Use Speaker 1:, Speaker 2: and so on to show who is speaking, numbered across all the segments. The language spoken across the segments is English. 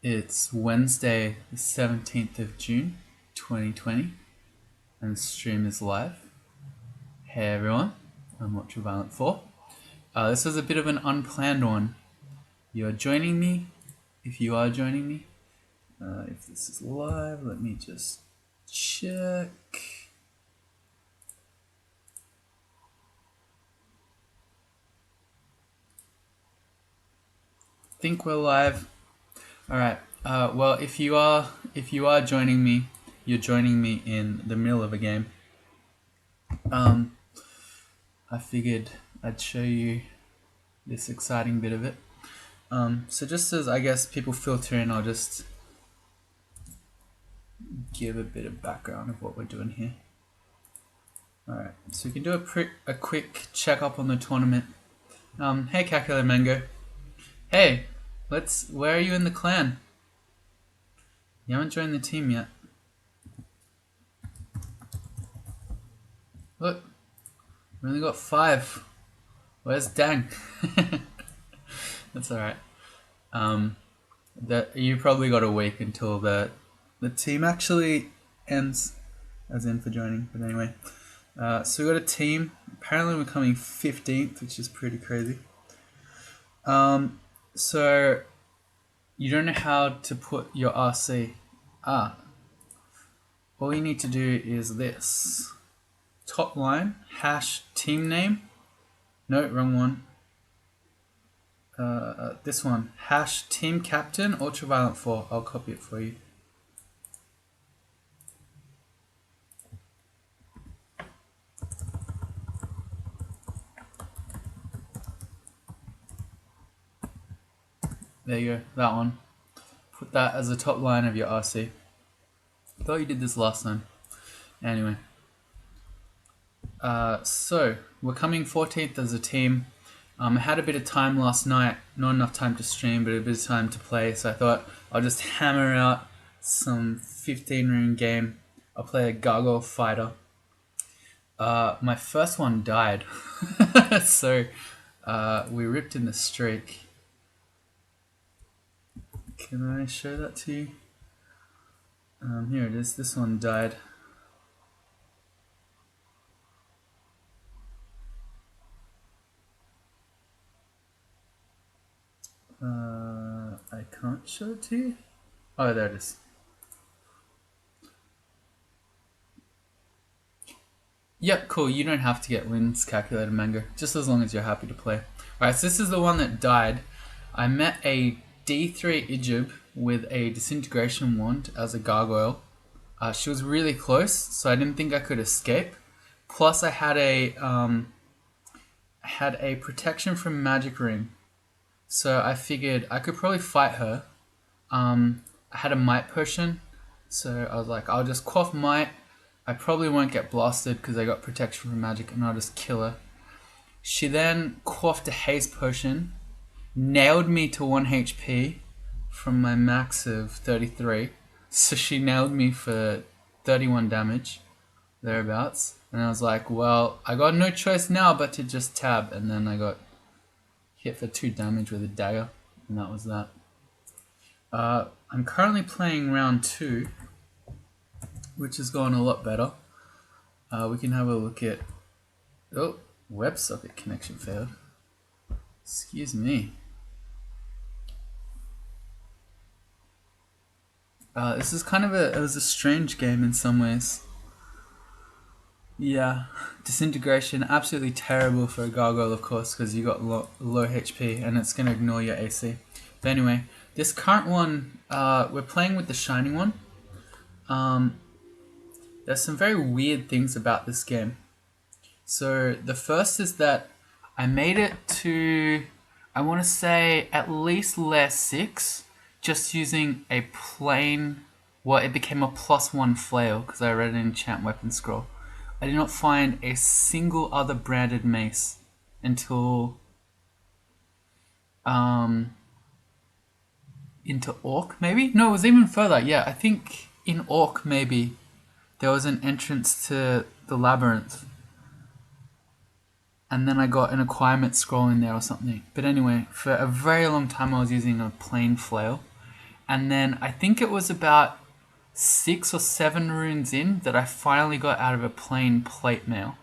Speaker 1: It's Wednesday, the 17th of June, 2020, and the stream is live. Hey everyone, I'm Ultraviolet 4. This is a bit of an unplanned one. You're joining me, if you are joining me. If this is live, let me just check. Think we're live. All right. Well, if you are joining me, you're joining me in the middle of a game. I figured I'd show you this exciting bit of it. So just as I guess people filter in, I'll just give a bit of background of what we're doing here. All right. So we can do a quick check up on the tournament. Hey, Calculator Mango. Hey, where are you in the clan? You haven't joined the team yet. Look, we only got 5. Where's Dang? That's alright. You probably got a week until the team actually ends, as in for joining. But anyway, so we got a team. Apparently we're coming 15th, which is pretty crazy. So you don't know how to put your RC. All you need to do is this. Top line, hash team name. No, wrong one. This one, hash team captain, Ultraviolet 4. I'll copy it for you. There you go, that one. Put that as the top line of your RC. Thought you did this last time. Anyway. So we're coming 14th as a team. I had a bit of time last night, not enough time to stream, but a bit of time to play, so I thought I'll just hammer out some 15-rune game. I'll play a Gargoyle Fighter. My first one died, so we ripped in the streak. Can I show that to you? Here it is, this one died. I can't show it to you. Oh, there it is. Yep, cool. You don't have to get wins, Calculator Mango, just as long as you're happy to play. Alright, so this is the one that died. I met a D3 Ijib with a disintegration wand as a gargoyle. She was really close, so I didn't think I could escape. Plus, I had a protection from magic ring. So I figured I could probably fight her. I had a might potion, so I was like, I'll just quaff might. I probably won't get blasted because I got protection from magic, and I'll just kill her. She then quaffed a haste potion, nailed me to 1 HP from my max of 33. So she nailed me for 31 damage, thereabouts. And I was like, well, I got no choice now but to just tab, and then I got hit for 2 damage with a dagger, and that was that. I'm currently playing round 2, which has gone a lot better. We can have a look at... Oh, WebSocket connection failed. Excuse me. This is kind of it was a strange game in some ways. Yeah, disintegration, absolutely terrible for a gargoyle, of course, because you got low HP and it's going to ignore your AC. But anyway, this current one, we're playing with the shiny one. There's some very weird things about this game. So the first is that I made it to, I want to say, at least layer 6, just using a plain, well, it became a +1 flail because I read an enchant weapon scroll. I did not find a single other branded mace until into Orc, maybe? No, it was even further. Yeah, I think in Orc maybe there was an entrance to the labyrinth, and then I got an acquirement scroll in there or something. But anyway, for a very long time I was using a plain flail, And then I think it was about 6 or 7 runes in that I finally got out of a plain plate mail.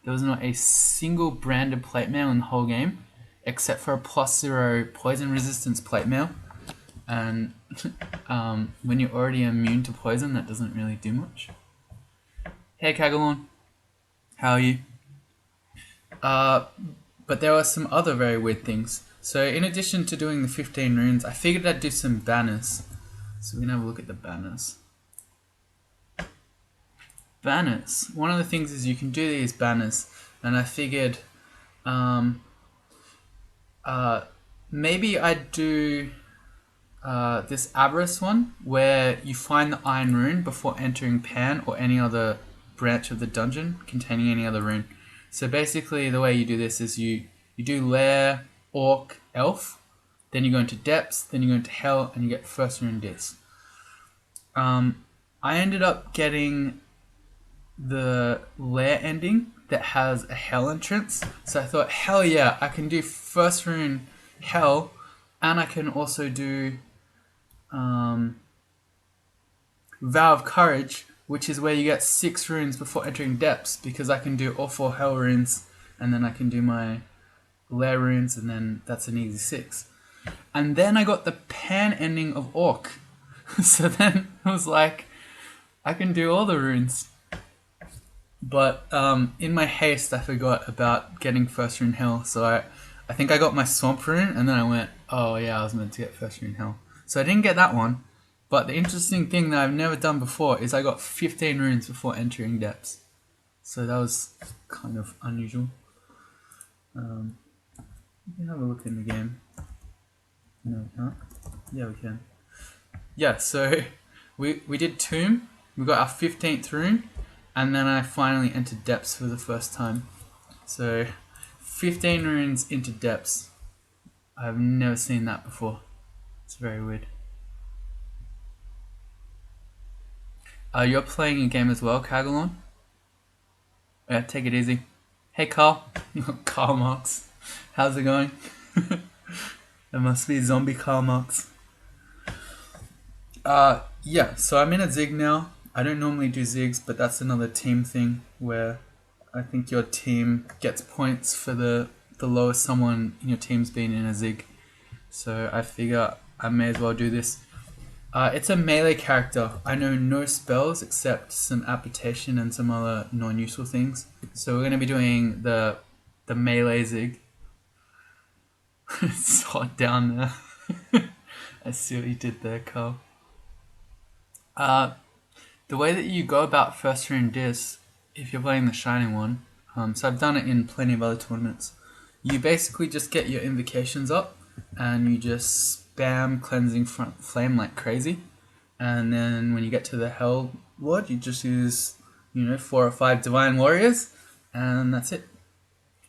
Speaker 1: There was not a single branded plate mail in the whole game, except for a +0 poison resistance plate mail. And when you're already immune to poison, that doesn't really do much. Hey Kagalon, how are you? But there were some other very weird things. So in addition to doing the 15 runes, I figured I'd do some banners. So we're gonna have a look at the banners. Banners. One of the things is you can do these banners, and I figured maybe I'd do this Address one where you find the Iron Rune before entering Pan or any other branch of the dungeon containing any other rune. So basically the way you do this is you do Lair, Orc, Elf, then you go into Depths, then you go into Hell, and you get first rune Dis. I ended up getting the Lair ending that has a Hell entrance, so I thought, hell yeah, I can do first rune Hell, and I can also do Vow of Courage, which is where you get 6 runes before entering Depths, because I can do all 4 Hell runes, and then I can do my Lair runes, and then that's an easy 6. And then I got the Pan ending of Orc. So then I was like, I can do all the runes. But in my haste, I forgot about getting first rune Hell. So I think I got my Swamp rune, and then I went, oh yeah, I was meant to get first rune Hell. So I didn't get that one. But the interesting thing that I've never done before is I got 15 runes before entering Depths. So that was kind of unusual. We can have a look in the game. No, we can't. Yeah, we can. Yeah, so we did Tomb. We got our 15th rune. And then I finally entered Depths for the first time. So 15 runes into Depths. I've never seen that before. It's very weird. You're playing a game as well, Kagalon? Yeah, take it easy. Hey Carl. Karl Marx. How's it going? There must be zombie Karl Marx. Yeah, so I'm in a Zig now. I don't normally do Zigs, but that's another team thing where I think your team gets points for the lowest someone in your team's been in a Zig. So I figure I may as well do this. It's a melee character. I know no spells except some application and some other non-useful things. So we're going to be doing the melee Zig. It's hot down there. I see what you did there, Carl. The way that you go about first rune Dis, if you're playing the Shining one, so I've done it in plenty of other tournaments, you basically just get your invocations up and you just spam Cleansing Flame like crazy, and then when you get to the Hell Lord, you just use 4 or 5 Divine Warriors, and that's it.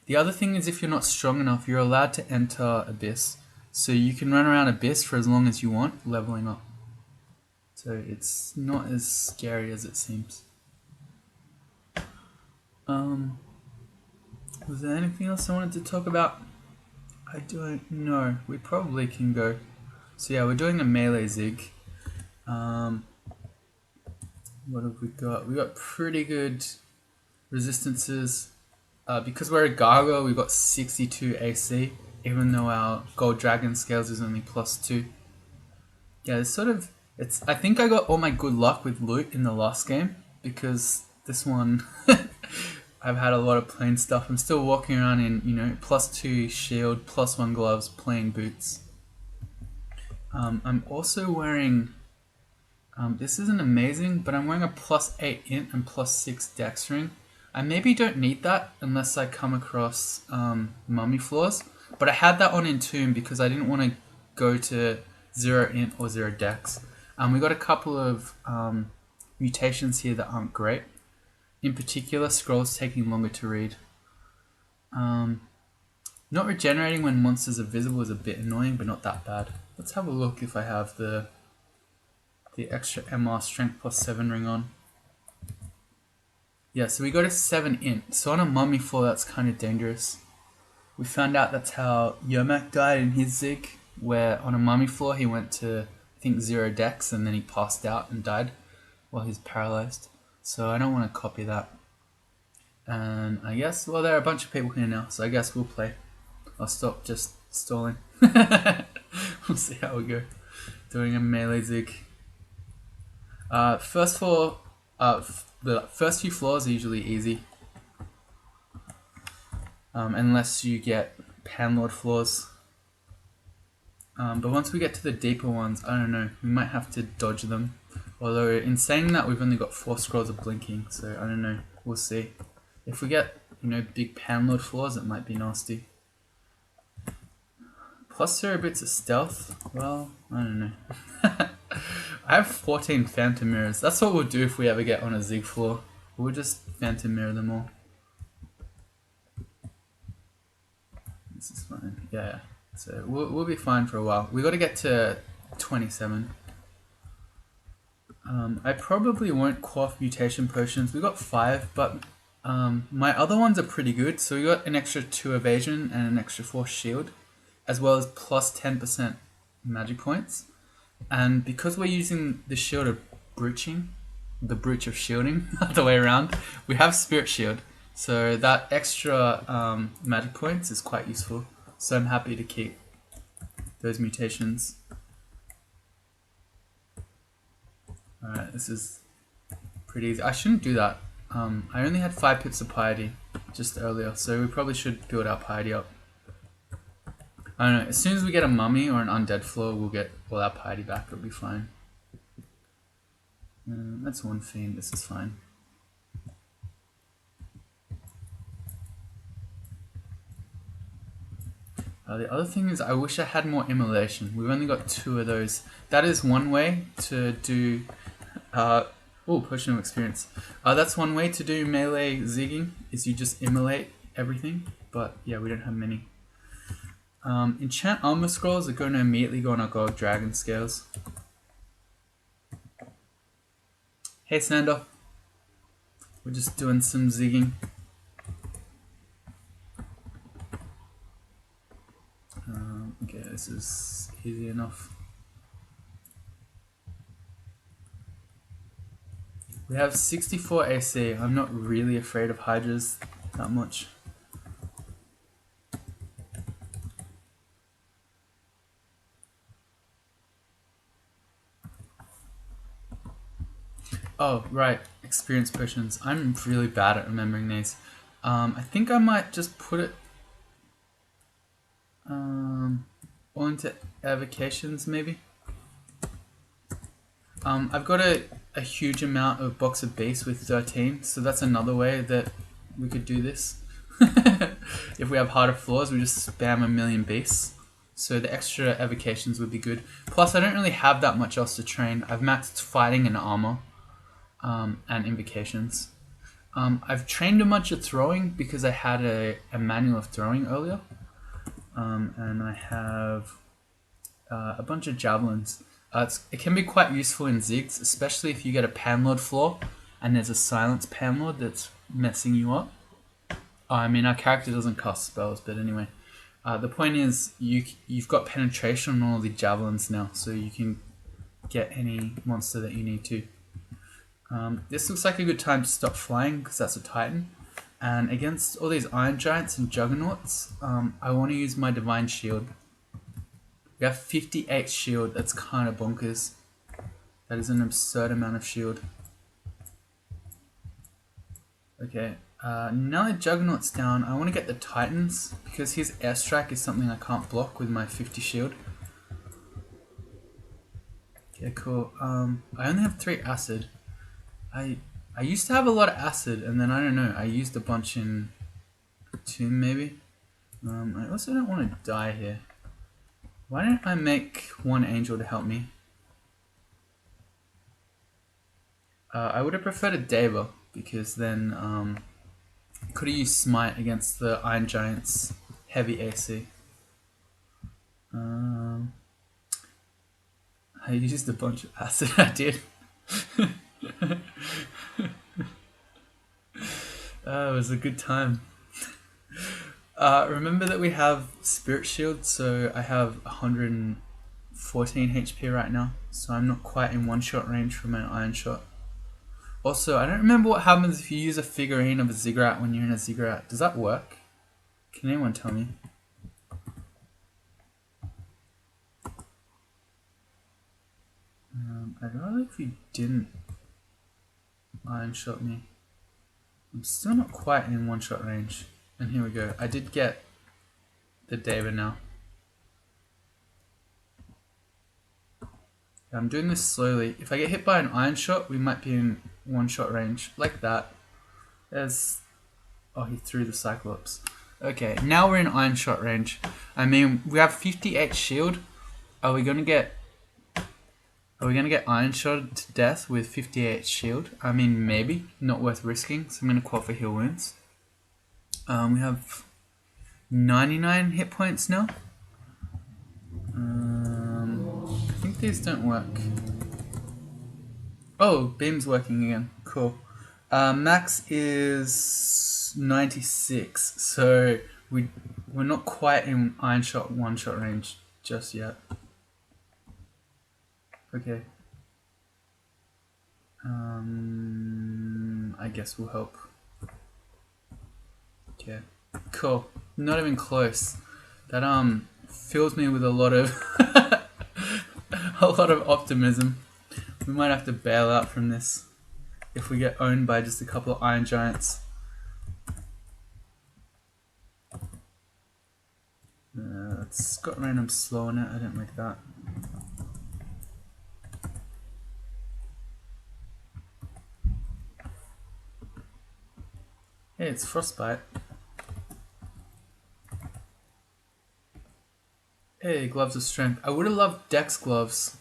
Speaker 1: The other thing is, if you're not strong enough, you're allowed to enter Abyss, so you can run around Abyss for as long as you want, leveling up. So it's not as scary as it seems. Was there anything else I wanted to talk about? I don't know. We probably can go. So yeah, we're doing a melee Zig. What have we got? We got pretty good resistances. Because we're a Gargoyle, we got 62 AC, even though our Gold Dragon scales is only +2. Yeah, it's sort of... I think I got all my good luck with loot in the last game, because this one I've had a lot of plain stuff. I'm still walking around in, +2 shield, +1 gloves, plain boots. I'm also wearing, this isn't amazing, but I'm wearing a +8 int and +6 dex ring. I maybe don't need that unless I come across mummy floors, but I had that on in Tomb because I didn't want to go to 0 int or 0 dex. We got a couple of mutations here that aren't great. In particular, scrolls taking longer to read. Not regenerating when monsters are visible is a bit annoying, but not that bad. Let's have a look if I have the extra MR strength +7 ring on. Yeah, so we got a 7 int. So on a mummy floor, that's kind of dangerous. We found out that's how Yermak died in his Zig, where on a mummy floor he went to, I think 0 dex, and then he passed out and died while he's paralyzed. So I don't want to copy that. And I guess, well, there are a bunch of people here now, so I guess we'll play. I'll stop just stalling. We'll see how we go. Doing a melee zig. First floor, the first few floors are usually easy. Unless you get Panlord floors. But once we get to the deeper ones, I don't know, we might have to dodge them. Although in saying that, we've only got 4 scrolls of blinking, so I don't know, we'll see. If we get, you know, big Panlord floors, it might be nasty. Plus 0 bits of stealth, well, I don't know. I have 14 Phantom Mirrors. That's what we'll do if we ever get on a Zig floor. We'll just Phantom Mirror them all. This is fine, yeah. So we'll be fine for a while. We got to get to 27. I probably won't quaff mutation potions. We got 5, but my other ones are pretty good. So we got an extra 2 evasion and an extra 4 shield, as well as plus 10% magic points. And because we're using the shield of breaching, the breach of shielding, the way around, we have spirit shield. So that extra magic points is quite useful. So I'm happy to keep those mutations. Alright, this is pretty easy. I shouldn't do that. I only had 5 pips of piety just earlier, so we probably should build our piety up. I don't know, as soon as we get a mummy or an undead floor, we'll get all our piety back, it'll be fine. That's one fiend, this is fine. The other thing is, I wish I had more immolation. We've only got 2 of those. That is one way to do... potion of experience. That's one way to do melee zigging, is you just immolate everything. But yeah, we don't have many. Enchant armor scrolls are going to immediately go on our gold dragon scales. Hey Sander. We're just doing some zigging. Okay, this is easy enough. We have 64 AC. I'm not really afraid of hydras that much. Oh, right. Experience potions. I'm really bad at remembering these. I think I might just put it all into evocations, maybe. I've got a huge amount of box of beasts with 13, so that's another way that we could do this. If we have harder floors, we just spam a million beasts. So the extra evocations would be good. Plus, I don't really have that much else to train. I've maxed fighting and armor, and invocations. I've trained a bunch of throwing because I had a manual of throwing earlier. And I have a bunch of javelins. It can be quite useful in zigs, especially if you get a Panlord floor and there's a silence Panlord that's messing you up. I mean, our character doesn't cast spells, but anyway. The point is, you've got penetration on all the javelins now, so you can get any monster that you need to. This looks like a good time to stop flying, because that's a Titan. And against all these Iron Giants and Juggernauts, I want to use my Divine Shield. We have 58 shield, that's kind of bonkers. That is an absurd amount of shield. Okay, now that Juggernaut's down, I want to get the Titans, because his airstrike is something I can't block with my 50 shield. Okay, cool. I only have 3 acid. I used to have a lot of acid, and then I don't know, I used a bunch in Tomb maybe. I also don't want to die here. Why don't I make one angel to help me? I would have preferred a Deva, because then could have used Smite against the Iron Giant's heavy AC. I used a bunch of acid, I did. It was a good time. Remember that we have Spirit Shield, so I have 104 14 HP right now, so I'm not quite in one-shot range from an iron shot. Also, I don't remember what happens if you use a figurine of a ziggurat when you're in a ziggurat. Does that work? Can anyone tell me? I'd rather if you didn't iron shot me. I'm still not quite in one-shot range. And here we go. I did get the David now. I'm doing this slowly. If I get hit by an iron shot, we might be in one-shot range. Like that. There's... Oh, he threw the Cyclops. Okay, now we're in iron shot range. I mean, we have 58 shield. Are we gonna get iron shot to death with 58 shield? I mean, maybe. Not worth risking, so I'm gonna quad for heal wounds. We have 99 hit points now. I think these don't work. Oh, beam's working again. Cool. Max is 96, so we're not quite in iron shot one-shot range just yet. Okay. I guess we'll help. Okay. Cool. Not even close. That fills me with a lot of a lot of optimism. We might have to bail out from this if we get owned by just a couple of iron giants. It's got random slow in it. I don't like that. Hey, it's Frostbite. Hey, gloves of strength. I would have loved Dex gloves.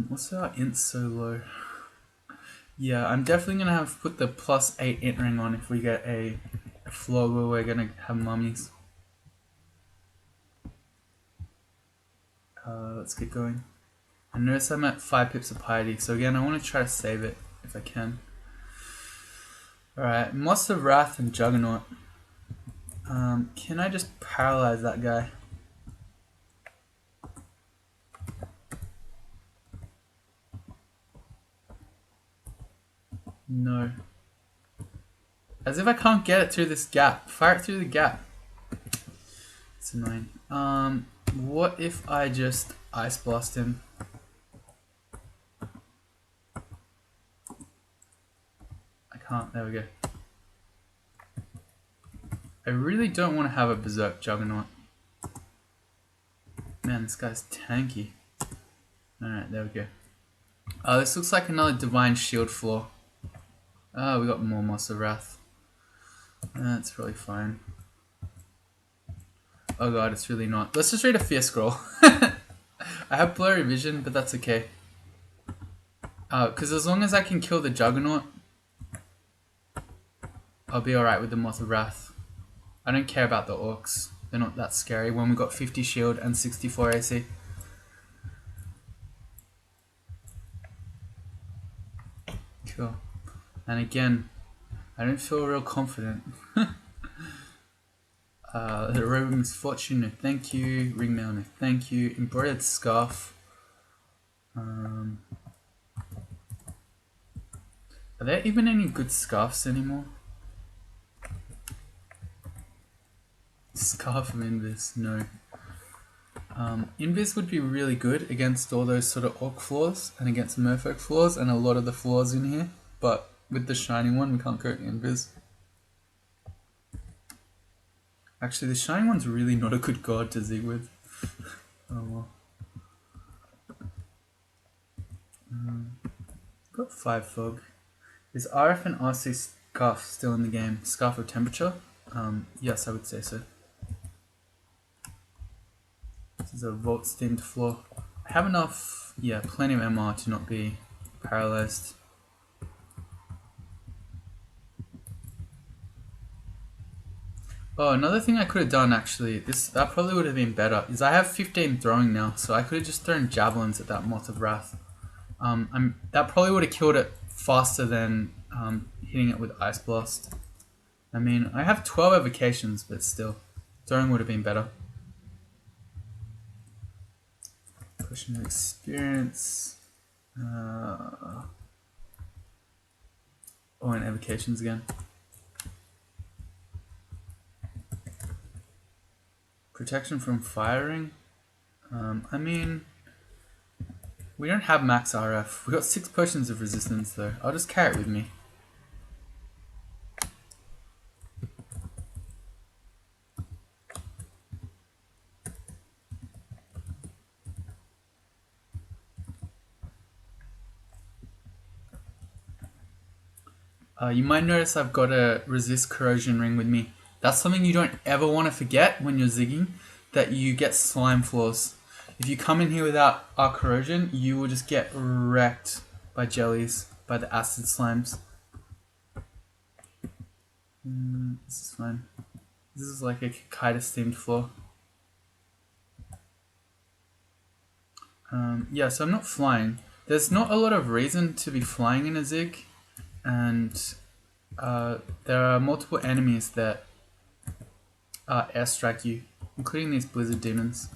Speaker 1: What's our int so low? Yeah, I'm definitely gonna have to put the +8 int ring on if we get a floor where we're gonna have mummies. Let's get going. I notice I'm at 5 pips of piety, so again, I want to try to save it if I can. Alright, Moss of Wrath and Juggernaut. Can I just paralyze that guy? No. As if I can't get it through this gap. Fire it through the gap. It's annoying. What if I just Ice Blast him? I can't. There we go. I really don't want to have a Berserk Juggernaut. Man, this guy's tanky. Alright, there we go. This looks like another Divine Shield floor. We got more Moss of Wrath. That's really fine. Oh god, it's really not. Let's just read a Fear Scroll. I have blurry vision, but that's okay. Because as long as I can kill the Juggernaut, I'll be alright with the Moth of Wrath. I don't care about the Orcs. They're not that scary when we got 50 shield and 64 AC. Cool. And again, I don't feel real confident. The Robe of Misfortune, no thank you. Ringmail, no thank you. Embroidered Scarf. Are there even any good scarves anymore? Scarf of Invis, no. Invis would be really good against all those sort of Orc floors and against Merfolk floors and a lot of the floors in here, but with the Shining one we can't go Invis. Actually, the Shining one's really not a good god to zig with. Oh well. Got 5 fog. Is RF and RC Scarf still in the game? Scarf of Temperature? Yes, I would say so. This is a Vault Steamed floor. I have enough, yeah, plenty of MR to not be paralyzed. Oh, another thing I could have done actually, that probably would have been better, is I have 15 throwing now, so I could have just thrown javelins at that Moth of Wrath. That probably would have killed it faster than hitting it with Ice Blast. I mean, I have 12 evocations, but still, throwing would have been better. Potion of experience. And evocations again. Protection from firing. I mean, we don't have max RF. We got 6 potions of resistance though. I'll just carry it with me. You might notice I've got a resist corrosion ring with me. That's something you don't ever want to forget when you're zigging, that you get slime floors. If you come in here without our corrosion, you will just get wrecked by jellies, by the acid slimes. This is fine. This is like a Kaitis themed floor. Yeah, so I'm not flying. There's not a lot of reason to be flying in a zig, and there are multiple enemies that airstrike you, including these blizzard demons.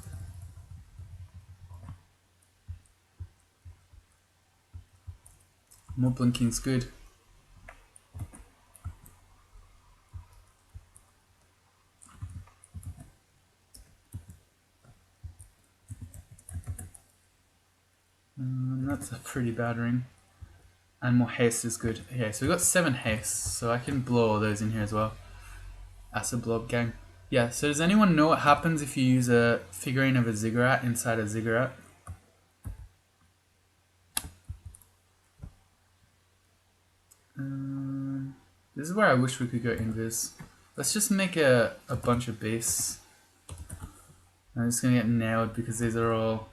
Speaker 1: More blinking's good. That's a pretty bad ring. And more haste is good. Okay, so we got 7 haste, so I can blow all those in here as well. Acid blob gang. Yeah, so does anyone know what happens if you use a figurine of a ziggurat inside a ziggurat? This is where I wish we could go invis. Let's just make a bunch of beasts. I'm just gonna get nailed because these are all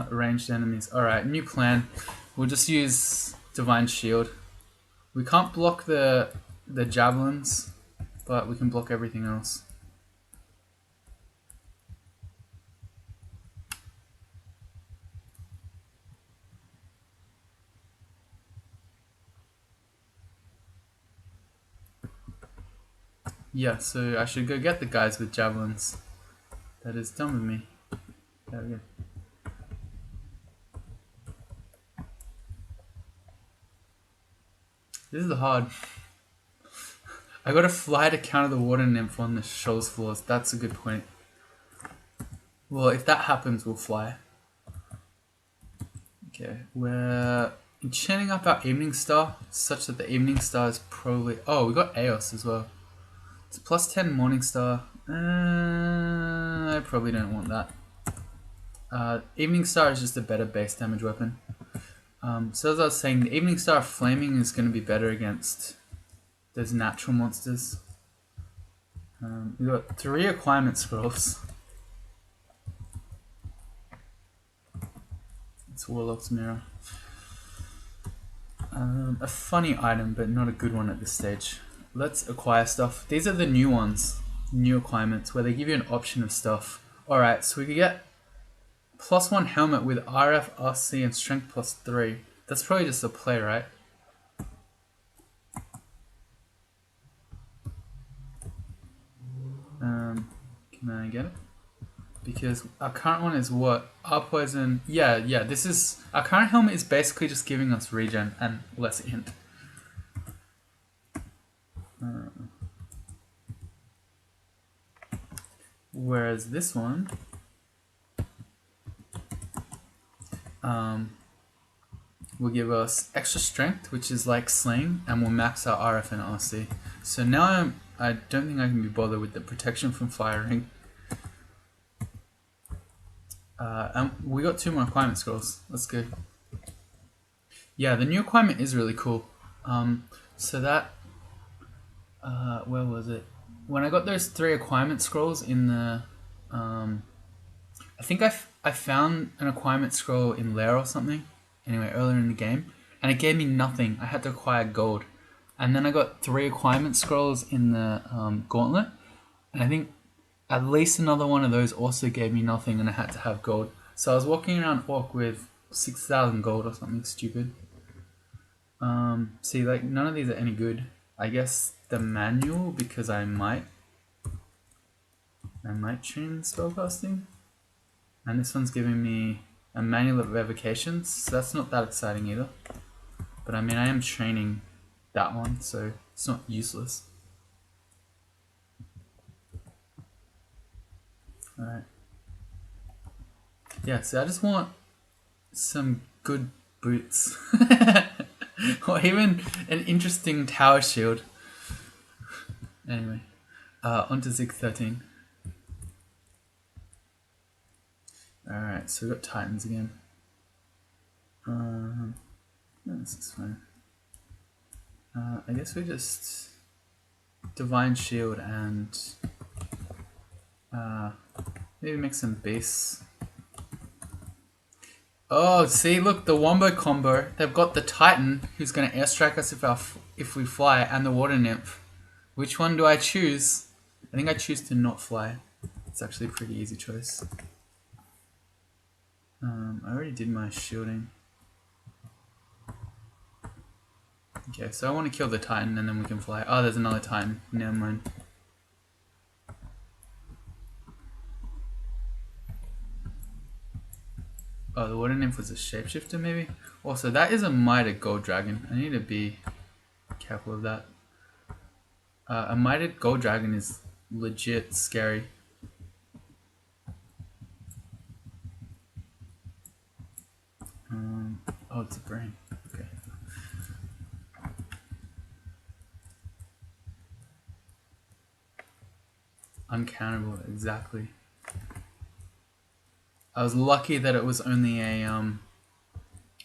Speaker 1: ranged enemies. Alright, new plan. We'll just use Divine Shield. We can't block the javelins, but we can block everything else. Yeah, so I should go get the guys with javelins. That is done with me. There we go. This is hard. I gotta fly to counter the water nymph on the shoals floors. That's a good point. Well, if that happens, we'll fly. Okay, we're enchanting up our Evening Star such that the Evening Star is probably... Oh, we got Eos as well. It's plus 10 Morning Star. I probably don't want that. Evening Star is just a better base damage weapon. So as I was saying, the Evening Star Flaming is going to be better against those natural monsters. We got 3 acquirement scrolls. It's Warlock's Mirror. A funny item, but not a good one at this stage. Let's acquire stuff. These are the new ones, new acquirements, where they give you an option of stuff. Alright, so we could get +1 helmet with RF, RC, and strength +3. That's probably just a play, right? Can I get it? Because our current one is what? Our poison... Yeah, this is... Our current helmet is basically just giving us regen and less int. Whereas this one... will give us extra strength, which is like slaying, and we'll max our RF and RC. So now I don't think I can be bothered with the protection from firing. And we got 2 more acquirement scrolls. Let's go. Yeah, the new acquirement is really cool. So that... where was it? When I got those 3 acquirement scrolls in the... I think I found an acquirement scroll in Lair or something. Anyway, earlier in the game. And it gave me nothing. I had to acquire gold. And then I got 3 acquirement scrolls in the gauntlet. And I think at least another one of those also gave me nothing and I had to have gold. So I was walking around Orc with 6,000 gold or something stupid. See, like, none of these are any good. I guess the manual, because I might tune spellcasting. And this one's giving me a manual of revocations, so that's not that exciting either. But I mean, I am training that one, so it's not useless. Alright. Yeah, so I just want some good boots. Or even an interesting tower shield. Anyway, onto Zig 13. Alright, so we've got Titans again. This is fine. I guess we just Divine Shield and maybe make some base. Oh, see, look, the Wombo combo. They've got the Titan, who's going to airstrike us if we fly, and the Water Nymph. Which one do I choose? I think I choose to not fly. It's actually a pretty easy choice. I already did my shielding. Okay, so I want to kill the Titan and then we can fly. Oh, there's another Titan. Never mind. Oh, the Water Nymph was a shapeshifter maybe? Also, that is a Mitred Gold Dragon. I need to be careful of that. A Mitred Gold Dragon is legit scary. Oh, it's a brain. Okay. Uncountable, exactly. I was lucky that it was only a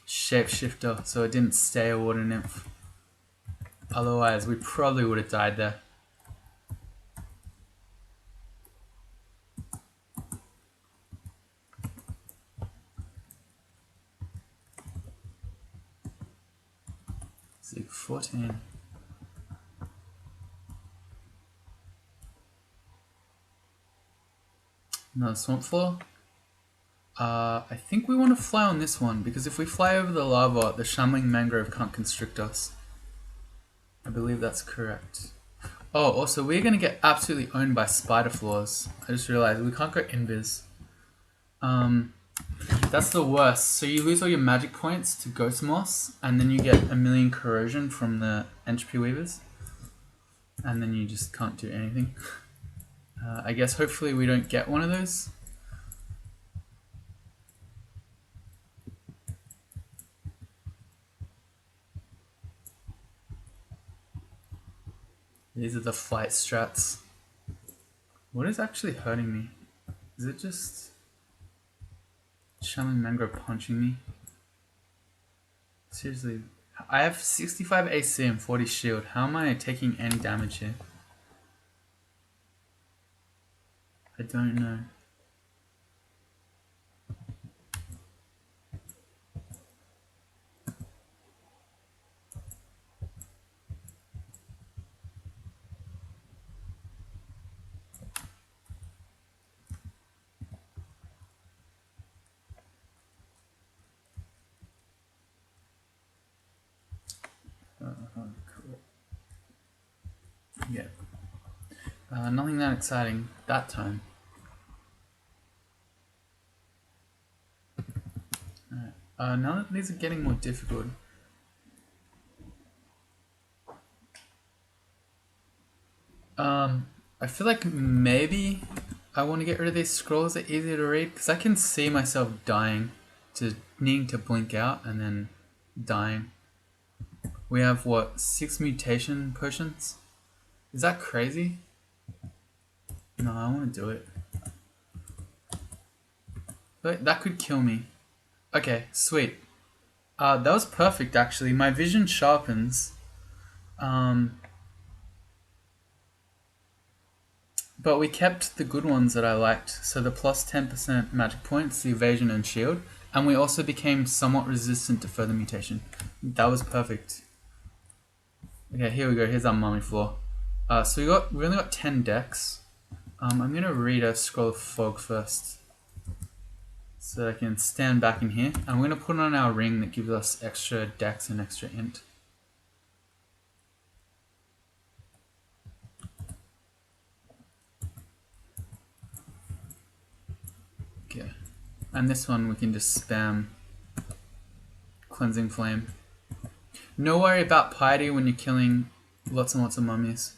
Speaker 1: shapeshifter, so it didn't stay a Water Nymph. Otherwise, we probably would have died there. Zig 14. Another Swamp Floor. I think we want to fly on this one, because if we fly over the lava, the Shambling Mangrove can't constrict us. I believe that's correct. Oh, also, we're going to get absolutely owned by Spider Floors. I just realized we can't go Invis. That's the worst. So you lose all your magic points to Ghost Moss, and then you get a million corrosion from the Entropy Weavers. And then you just can't do anything. I guess hopefully we don't get one of those. These are the flight strats. What is actually hurting me? Is it just Shaman Mangrove punching me? Seriously, I have 65 AC and 40 shield. How am I taking any damage here? I don't know. Cool. Yeah. Nothing that exciting that time. Alright. Now that these are getting more difficult. I feel like maybe I want to get rid of these scrolls that are easier to read, because I can see myself dying, to needing to blink out and then dying. We have what, 6 mutation potions? Is that crazy? No, I want to do it. But that could kill me. Okay, sweet. That was perfect actually. My vision sharpens. But we kept the good ones that I liked. So the plus 10% magic points, the evasion and shield. And we also became somewhat resistant to further mutation. That was perfect. Okay, here we go. Here's our mummy floor. So we only got 10 decks. I'm gonna read a Scroll of Fog first, so that I can stand back in here. And we're gonna put on our ring that gives us extra dex and extra int. Okay. And this one we can just spam Cleansing Flame. No worry about piety when you're killing lots and lots of mummies.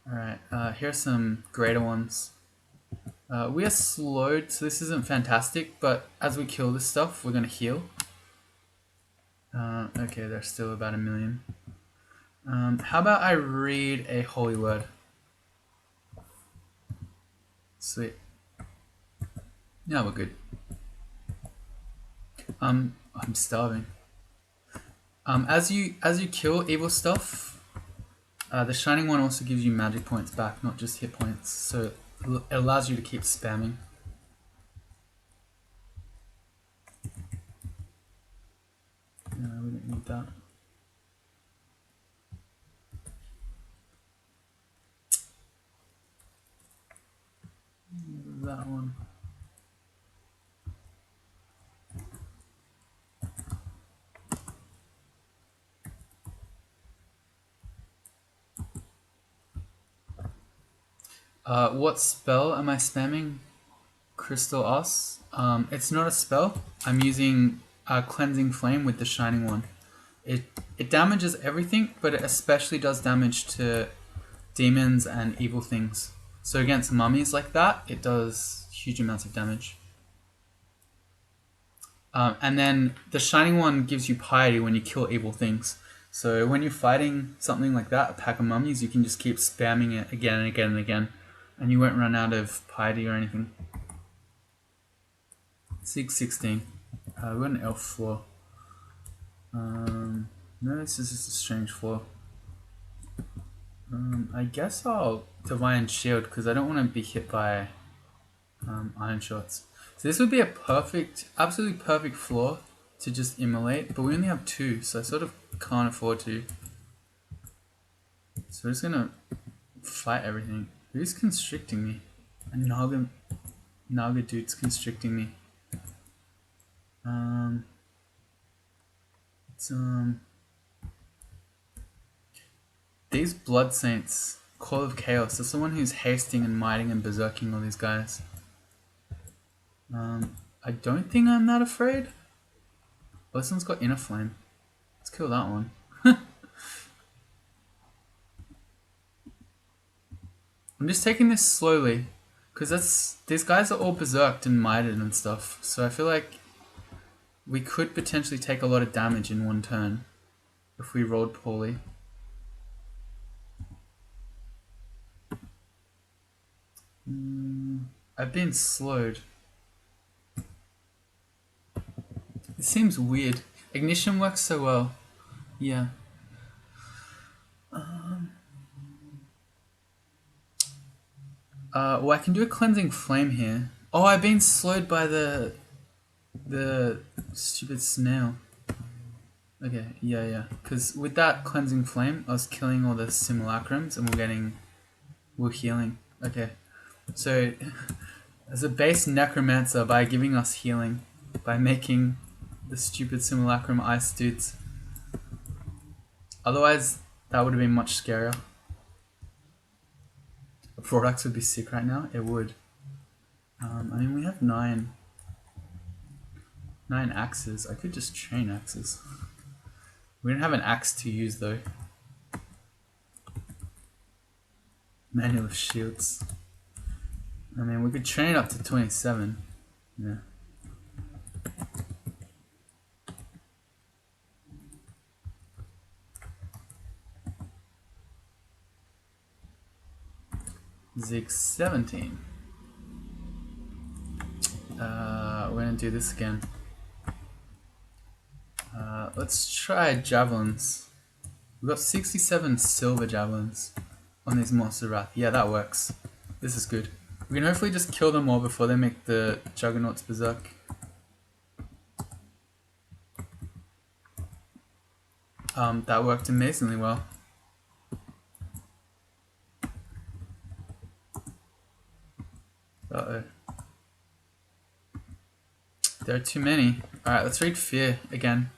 Speaker 1: Alright, here's some greater ones. We are slowed, so this isn't fantastic, but as we kill this stuff, we're going to heal. Okay, there's still about 1 million. How about I read a holy word? Sweet. Yeah, we're good. I'm starving. As you kill evil stuff, the shining one also gives you magic points back, not just hit points. So it allows you to keep spamming. No, we don't need that. That one. What spell am I spamming? Crystal Us. It's not a spell. I'm using Cleansing Flame with the Shining one. It damages everything, but it especially does damage to demons and evil things. So against mummies like that, it does huge amounts of damage. And then the Shining one gives you piety when you kill evil things. So when you're fighting something like that, a pack of mummies, you can just keep spamming it again and again and again. And you won't run out of piety or anything. 616. We got an elf floor. No, this is just a strange floor. I guess I'll Divine Shield because I don't want to be hit by Iron Shots. So this would be a perfect, absolutely perfect floor to just immolate, but we only have 2, so I sort of can't afford to. So we're just gonna fight everything. Who's constricting me? A Naga dude's constricting me. These Blood Saints, Call of Chaos, there's someone who's hasting and mighting and berserking all these guys. I don't think I'm that afraid. Oh, this one's got Inner Flame. Let's kill that one. I'm just taking this slowly, because these guys are all berserked and mighted and stuff, so I feel like we could potentially take a lot of damage in one turn if we rolled poorly. I've been slowed. It seems weird. Ignition works so well. Yeah. Well, I can do a Cleansing Flame here. Oh, I've been slowed by the stupid snail. Okay, yeah. Because with that Cleansing Flame, I was killing all the simulacrums and we're healing. Okay. So, as a base necromancer by giving us healing, by making the stupid simulacrum ice dudes. Otherwise, that would have been much scarier. The products would be sick right now. It would. I mean, we have 9 axes. I could just chain axes. We don't have an axe to use though. Manual of shields. I mean, we could train up to 27. Yeah. Zig 17. We're gonna do this again. Let's try javelins. We've got 67 silver javelins on these Monster Wrath. Yeah, that works. This is good. We can hopefully just kill them all before they make the Juggernauts berserk. That worked amazingly well. Uh-oh. There are too many. Alright, let's read Fear again.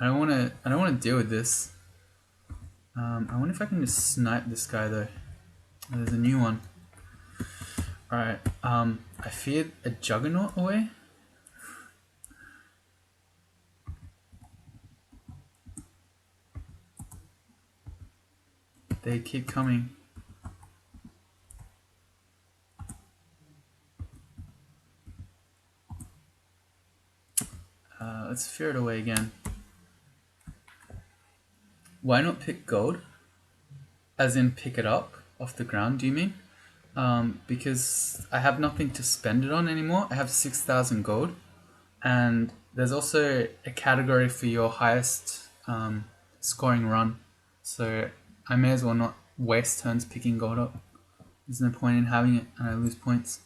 Speaker 1: I don't wanna deal with this. I wonder if I can just snipe this guy though. Oh, there's a new one. Alright, I feared a juggernaut away. They keep coming. Let's fear it away again. Why not pick gold? As in pick it up off the ground, do you mean? Because I have nothing to spend it on anymore. I have 6,000 gold. And there's also a category for your highest scoring run. So I may as well not waste turns picking gold up. There's no point in having it and I lose points.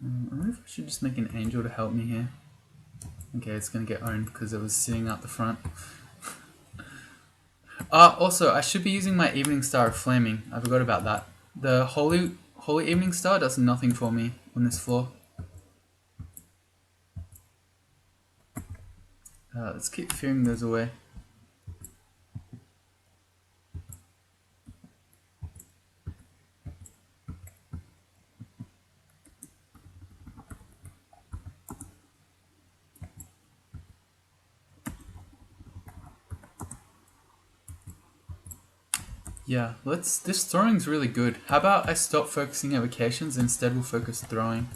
Speaker 1: I wonder if I should just make an angel to help me here. Okay, it's going to get owned because it was sitting out the front. Also, I should be using my Evening Star of Flaming. I forgot about that. The Holy Evening Star does nothing for me on this floor. Let's keep fearing those away. Yeah, this throwing's really good. How about I stop focusing at vacations and instead we'll focus throwing.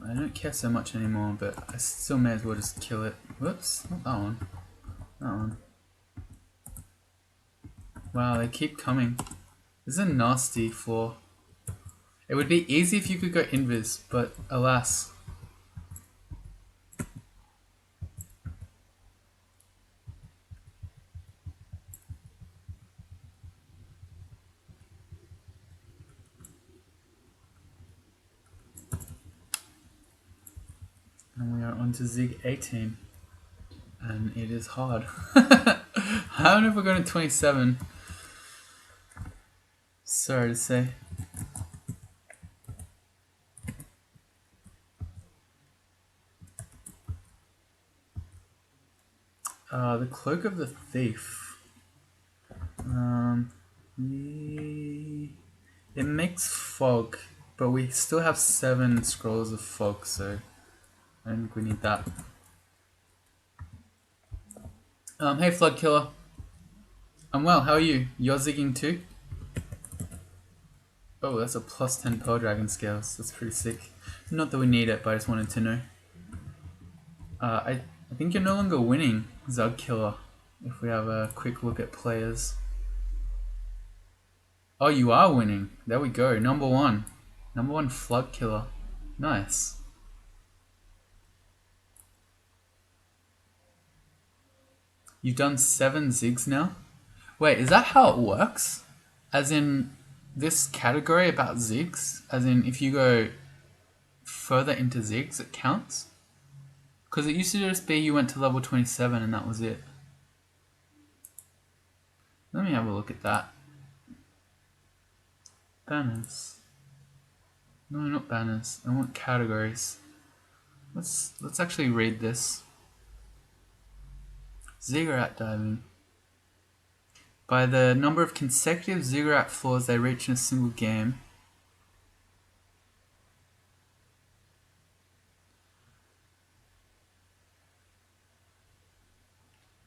Speaker 1: I don't care so much anymore, but I still may as well just kill it. Whoops, not that one. That one. Wow, they keep coming. This is a nasty floor. It would be easy if you could go invis, but alas. And we are on to Zig 18. And it is hard. I don't know if we're going to 27. Sorry to say. The Cloak of the Thief. It makes fog, but we still have 7 scrolls of fog, so I don't think we need that. Hey Flood Killer. I'm well, how are you? You're zigging too? Oh, that's a plus 10 Pearl Dragon scales. That's pretty sick. Not that we need it, but I just wanted to know. I think you're no longer winning, Zug Killer, if we have a quick look at players. Oh, you are winning. There we go. Number 1. Number 1 Flood Killer. Nice. You've done 7 zigs now? Wait, is that how it works? As in this category about zigs? As in if you go further into zigs, it counts? Because it used to just be you went to level 27 and that was it. Let me have a look at that. Banners. No, not banners. I want categories. Let's actually read this. Ziggurat diving. By the number of consecutive ziggurat floors they reach in a single game.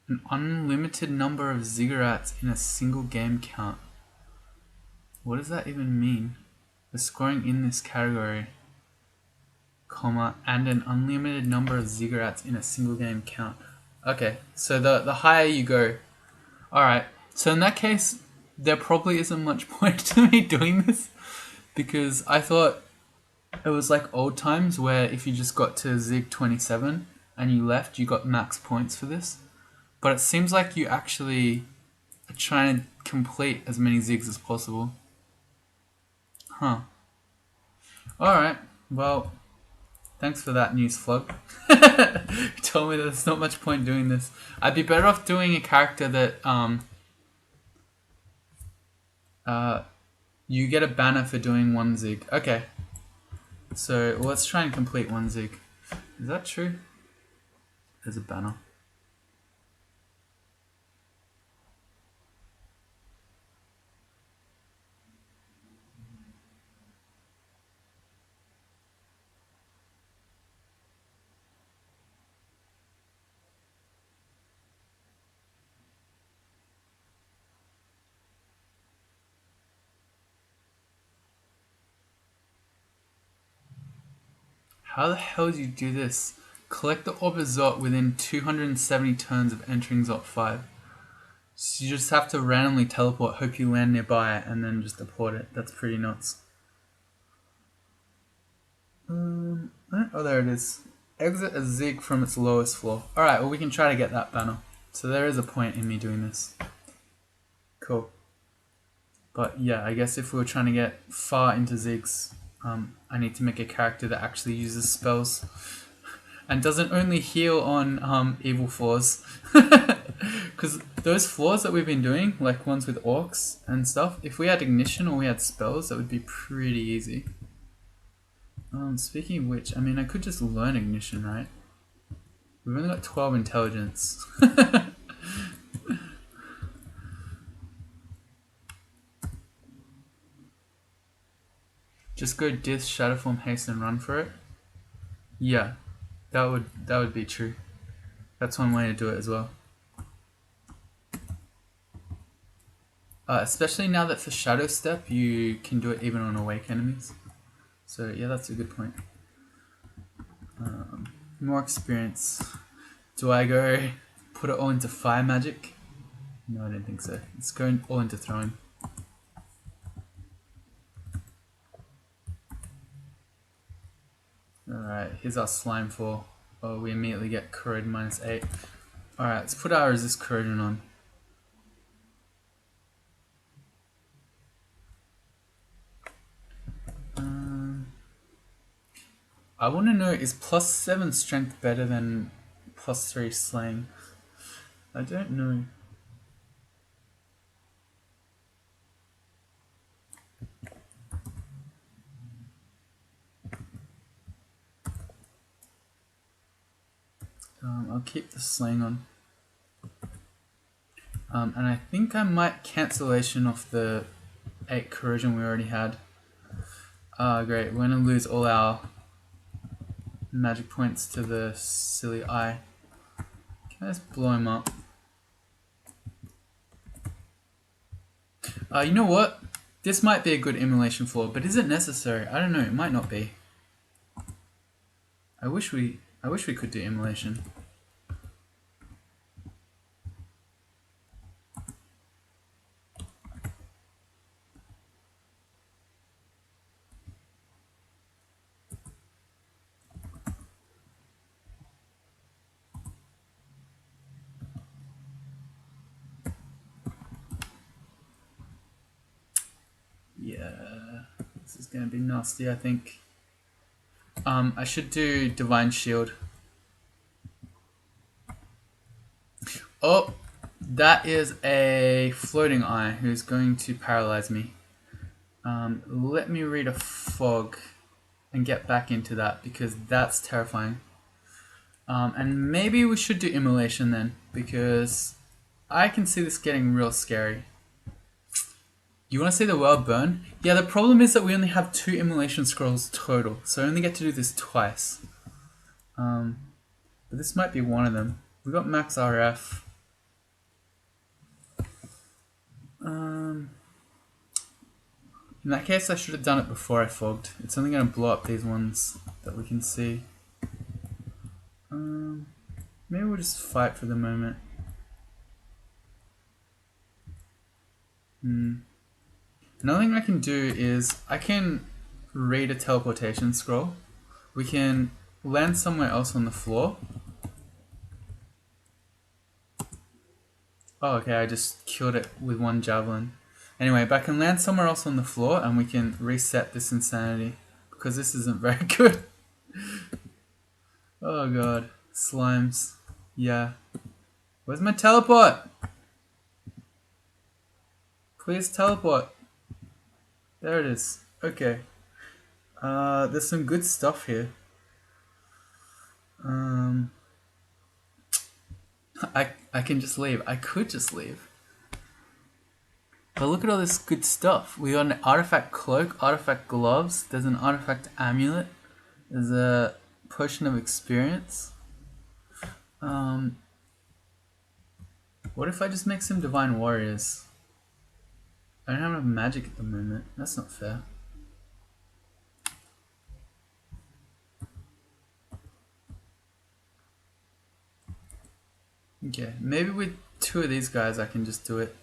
Speaker 1: An unlimited number of ziggurats in a single game count. What does that even mean? The scoring in this category, comma, and an unlimited number of ziggurats in a single game count. Okay, so the higher you go. Alright, so in that case, there probably isn't much point to me doing this, because I thought it was like old times where if you just got to Zig 27 and you left, you got max points for this. But it seems like you actually are trying to complete as many zigs as possible. Huh. Alright, well, thanks for that news, Flug. You told me that there's not much point doing this. I'd be better off doing a character that you get a banner for doing 1 zig. Okay. So let's try and complete one zig. Is that true? There's a banner. How the hell do you do this? Collect the orb of Zot within 270 turns of entering Zot 5. So you just have to randomly teleport, hope you land nearby, and then just deport it. That's pretty nuts. Oh, there it is. Exit a zig from its lowest floor. Alright, well we can try to get that banner. So there is a point in me doing this. Cool. But yeah, I guess if we were trying to get far into zigs, I need to make a character that actually uses spells. And doesn't only heal on evil floors. Because those floors that we've been doing, like ones with orcs and stuff, if we had ignition or we had spells, that would be pretty easy. Speaking of which, I mean, I could just learn ignition, right? We've only got 12 intelligence. Just go Dith, Shadowform, Haste, and run for it. Yeah, that would be true. That's one way to do it as well. Especially now that for Shadow Step, you can do it even on awake enemies. So yeah, that's a good point. More experience. Do I go put it all into fire magic? No, I don't think so. Let's go all into throwing. Alright, here's our slime fall. Oh, we immediately get corrosion -8. Alright, let's put our resist corrosion on. I want to know, is +7 strength better than +3 slaying? I don't know. I'll keep the slaying on. And I think I might cancellation off the 8 corrosion we already had. Ah, great. We're going to lose all our magic points to the silly eye. Can I just blow him up? You know what? This might be a good immolation floor, but is it necessary? I don't know. It might not be. I wish we could do immolation. Yeah, this is going to be nasty, I think. I should do Divine Shield. Oh, that is a floating eye who's going to paralyze me. Let me read a fog and get back into that because that's terrifying. And maybe we should do immolation then because I can see this getting real scary. You want to see the world burn? Yeah, the problem is that we only have 2 immolation scrolls total, so I only get to do this twice. But this might be one of them. We got max RF. In that case, I should have done it before I fogged. It's only going to blow up these ones that we can see. Maybe we'll just fight for the moment. Another thing I can do is I can read a teleportation scroll. We can land somewhere else on the floor. Oh, okay, I just killed it with 1 javelin. Anyway, but I can land somewhere else on the floor and we can reset this insanity because this isn't very good. Oh god, slimes. Yeah. Where's my teleport? Please teleport. There it is. Okay. There's some good stuff here. I can just leave. I could just leave. But look at all this good stuff. We got an artifact cloak, artifact gloves. There's an artifact amulet. There's a potion of experience. What if I just make some divine warriors? I don't have enough magic at the moment. That's not fair. Okay, maybe with 2 of these guys I can just do it.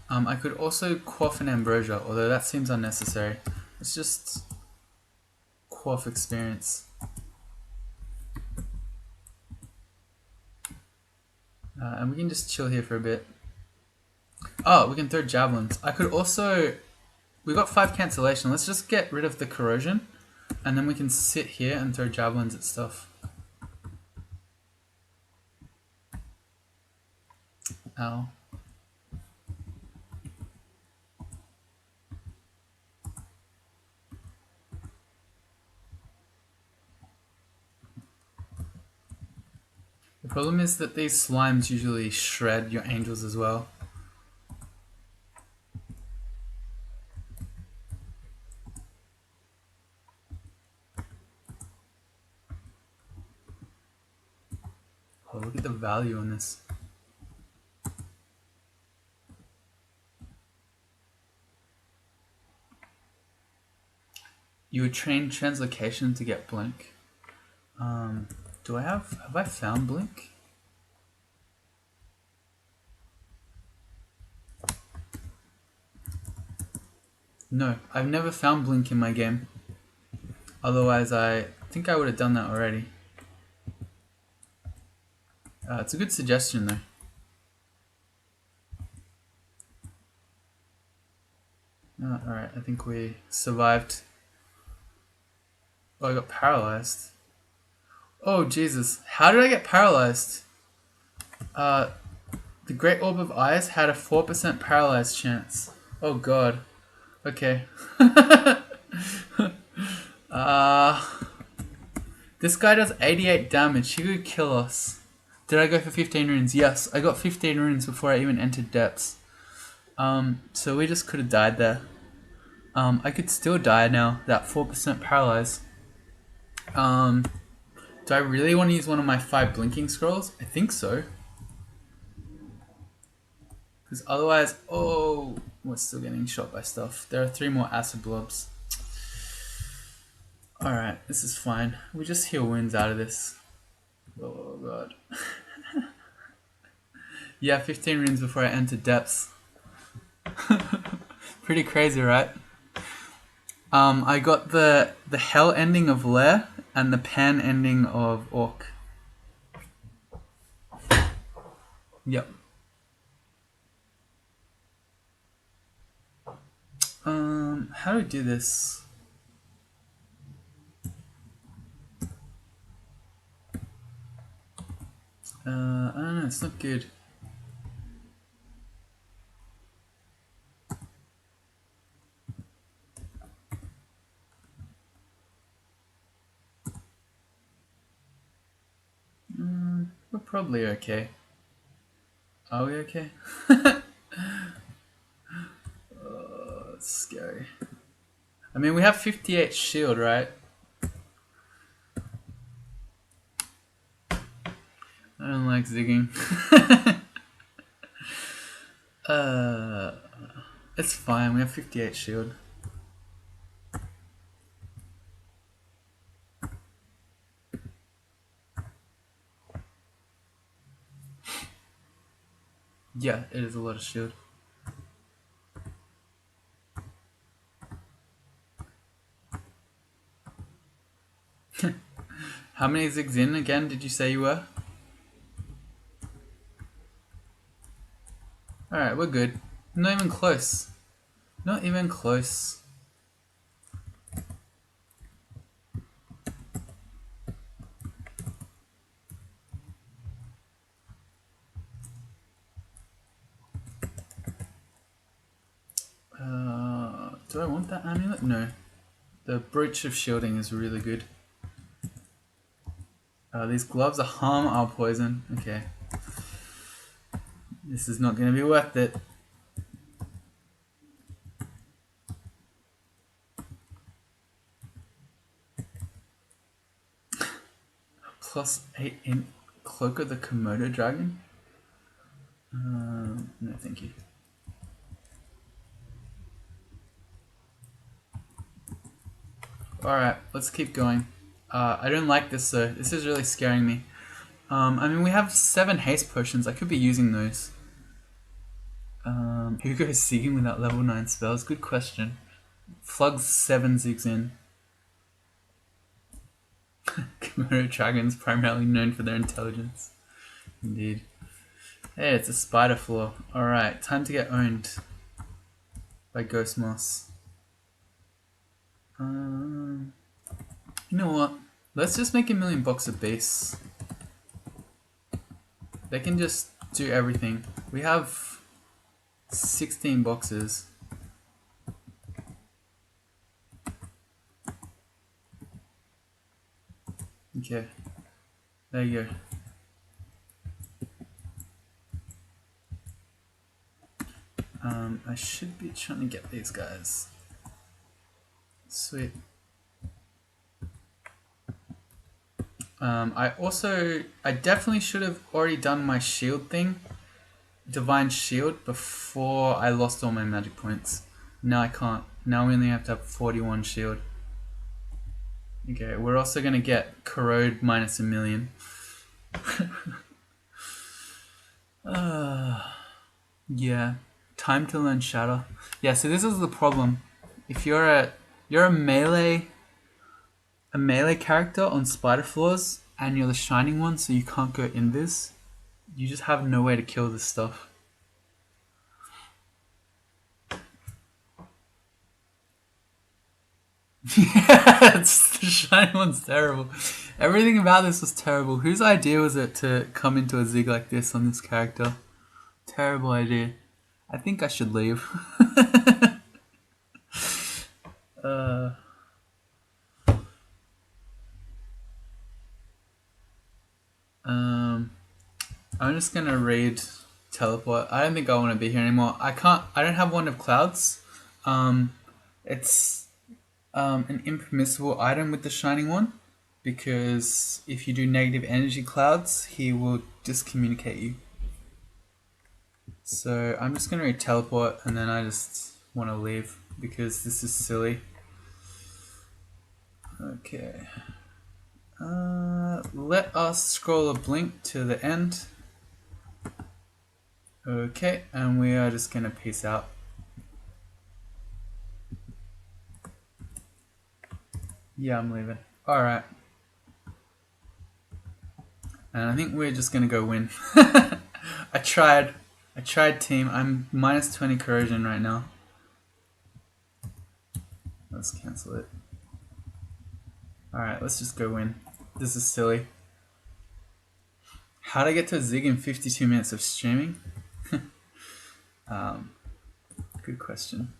Speaker 1: I could also quaff an ambrosia, although that seems unnecessary. Let's just quaff experience. And we can just chill here for a bit. Oh, we can throw javelins. I could also... We got 5 cancellation. Let's just get rid of the corrosion. And then we can sit here and throw javelins at stuff. Ow. The problem is that these slimes usually shred your angels as well. Oh, look at the value on this. You would train translocation to get blink. Have I found blink? No, I've never found blink in my game. Otherwise, I think I would have done that already. It's a good suggestion though. Alright, I think we survived. Oh, I got paralyzed. Oh, Jesus. How did I get paralyzed? The Great Orb of Eyes had a 4% paralyzed chance. Oh, God. Okay. This guy does 88 damage. He could kill us. Did I go for 15 runes? Yes, I got 15 runes before I even entered depths. So we just could have died there. I could still die now. That 4% paralyzed. Do I really want to use one of my 5 blinking scrolls? I think so. Because otherwise, oh, we're still getting shot by stuff. There are 3 more acid blobs. Alright, this is fine. We just heal wounds out of this. Oh god. Yeah, 15 runes before I enter depths. Pretty crazy, right? I got the hell ending of Lair and the pan ending of Orc. Yep. How do we do this? I don't know, it's not good. We're probably okay. Are we okay? Oh, it's scary. I mean, we have 58 shield, right? I don't like zigging. It's fine, we have 58 shield. Yeah, it is a lot of shield. How many zigs in again did you say you were? Alright, we're good. Not even close. Not even close. Do I want that amulet? No. The breach of shielding is really good. These gloves are harm are poison. Okay. This is not going to be worth it. +8 in Cloak of the Komodo Dragon? No, thank you. Alright, let's keep going. I don't like this though. This is really scaring me. I mean, we have 7 haste potions. I could be using those. Who goes Zigging without level 9 spells? Good question. Flug's 7 zigs in. Komodo dragons primarily known for their intelligence. Indeed. Hey, it's a spider floor. Alright, time to get owned by Ghost Moss. You know what? Let's just make $1,000,000 a base. They can just do everything. We have 16 boxes. Okay. There you go. I should be trying to get these guys. Sweet. I definitely should have already done my shield thing, Divine Shield, before I lost all my magic points. Now I can't. Now we only have to have 41 shield. Okay, we're also gonna get Corrode minus $1,000,000. Yeah, time to learn Shatter. Yeah, so this is the problem. If you're a melee character on spider floors and you're the shining one, so you can't go invis, you just have no way to kill this stuff. Yeah, the shining one's terrible. Everything about this was terrible. Whose idea was it to come into a zig like this on this character? Terrible idea. I think I should leave. I'm just gonna raid teleport. I don't think I want to be here anymore. I don't have Wand of Clouds. It's an impermissible item with the shining one, because if you do negative energy clouds, he will discommunicate you. So I'm just gonna raid teleport, and then I just want to leave because this is silly. Okay. Let us scroll a blink to the end. Okay, and we are just gonna peace out. Yeah, I'm leaving. Alright. And I think we're just gonna go win. I tried team. I'm minus 20 corrosion right now. Let's cancel it. Alright, let's just go win. This is silly. How to get to a zig in 52 minutes of streaming? Good question.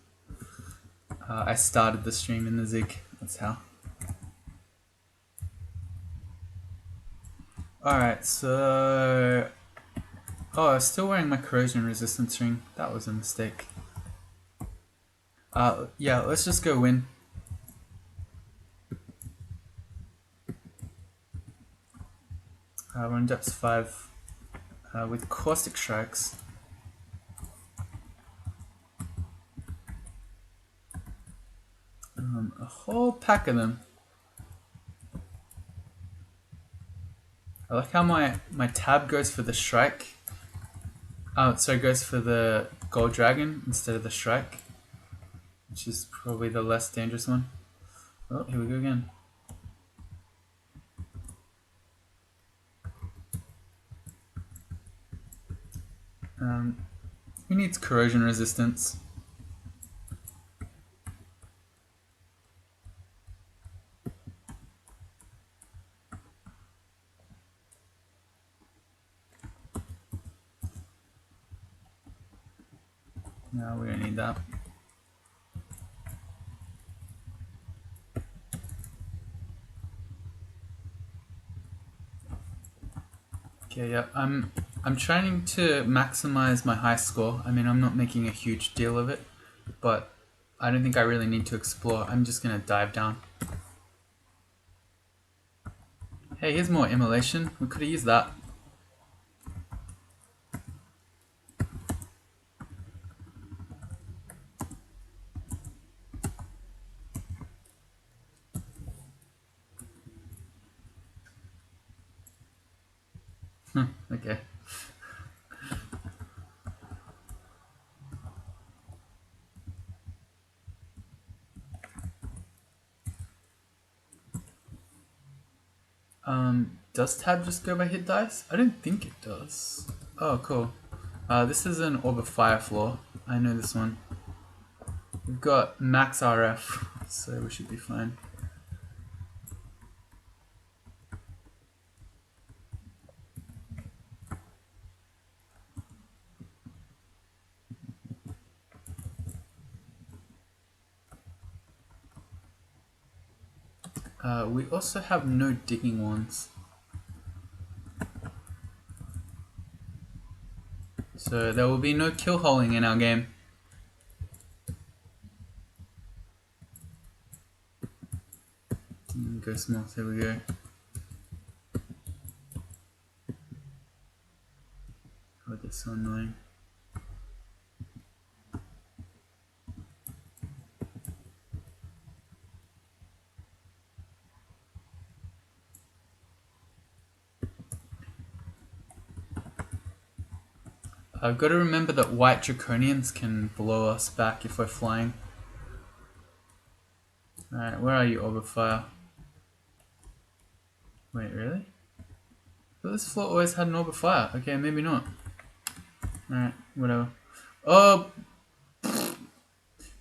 Speaker 1: I started the stream in the zig. That's how. Alright, so... Oh, I was still wearing my corrosion resistance ring. That was a mistake. Yeah, let's just go win. We're in depth 5 with caustic strikes. A whole pack of them. I like how my tab goes for the strike. Oh, so it goes for the gold dragon instead of the strike, which is probably the less dangerous one. Oh, here we go again. Who needs corrosion resistance? No, we don't need that. Okay, yeah. I'm trying to maximize my high score. I mean, I'm not making a huge deal of it, but I don't think I really need to explore. I'm just gonna dive down. Hey, here's more immolation. We could have used that. Okay. Does tab just go by hit dice? I don't think it does. Oh, cool. This is an Orb of Fire floor. I know this one. We've got max RF, so we should be fine. We also have no digging ones. So there will be no kill holing in our game. Go small, there we go. Oh, that's so annoying. I've got to remember that white draconians can blow us back if we're flying. Alright, where are you, Orb of Fire? Wait, really? But this floor always had an Orb of Fire. Okay, maybe not. Alright, whatever. Oh!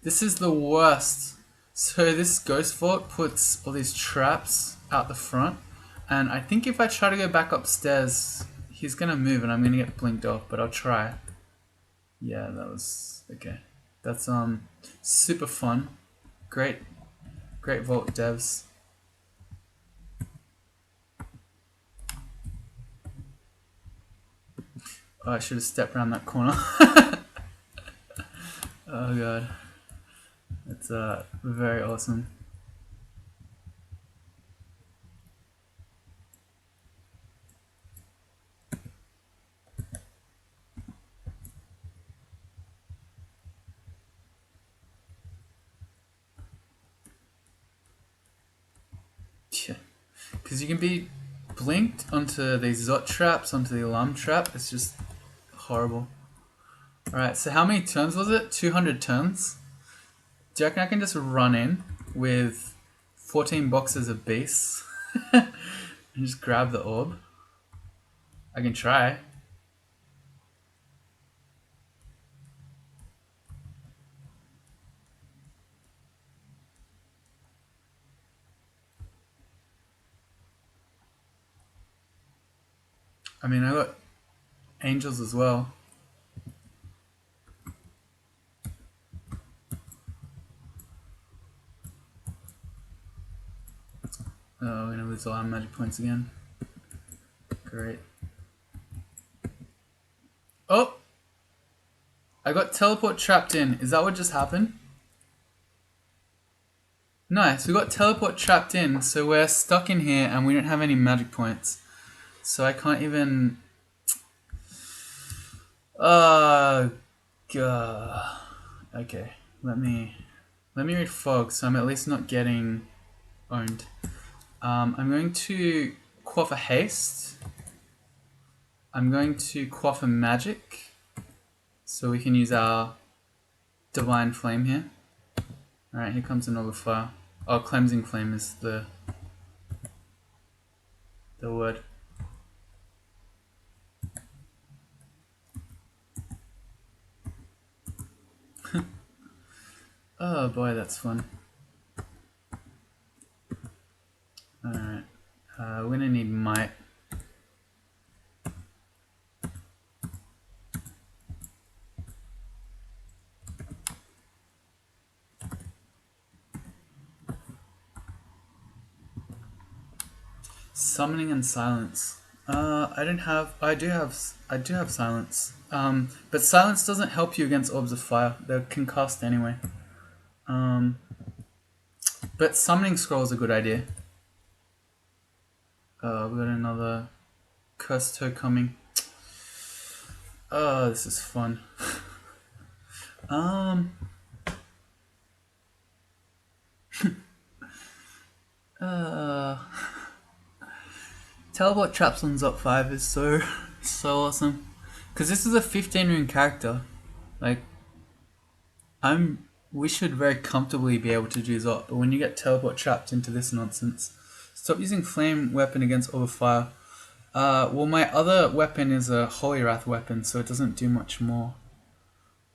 Speaker 1: This is the worst. So this Ghost Fort puts all these traps out the front. And I think if I try to go back upstairs, he's gonna move and I'm gonna get blinked off, but I'll try. Yeah, that was... okay. That's super fun. Great vault devs. Oh, I should have stepped around that corner. Oh god. That's very awesome. Yeah. Because you can be blinked onto these Zot traps, onto the alarm trap. It's just horrible. Alright, so how many turns was it? 200 turns? Do you reckon I can just run in with 14 boxes of base and just grab the orb? I can try. I mean, I got angels as well. Oh, we're gonna lose all our magic points again. Great. Oh! I got teleport trapped in. Is that what just happened? Nice, we got teleport trapped in, so we're stuck in here and we don't have any magic points. So I can't even... God. Okay, let me read fog so I'm at least not getting owned. I'm going to quaff a haste. I'm going to quaff a magic so we can use our divine flame here. Alright, here comes another fire. Oh, cleansing flame is the word. Oh boy, that's fun. Alright, we're gonna need might. Summoning and silence. I don't have. I do have. I do have silence. But silence doesn't help you against orbs of fire. They can cast anyway. But summoning scroll is a good idea. We got another cursed toe coming. Oh, this is fun. Teleport traps on Zop 5 is so awesome. Because this is a 15 rune character. Like, we should very comfortably be able to do Zop, but when you get teleport trapped into this nonsense, stop using flame weapon against orb of fire. Well, my other weapon is a Holy Wrath weapon, so it doesn't do much more.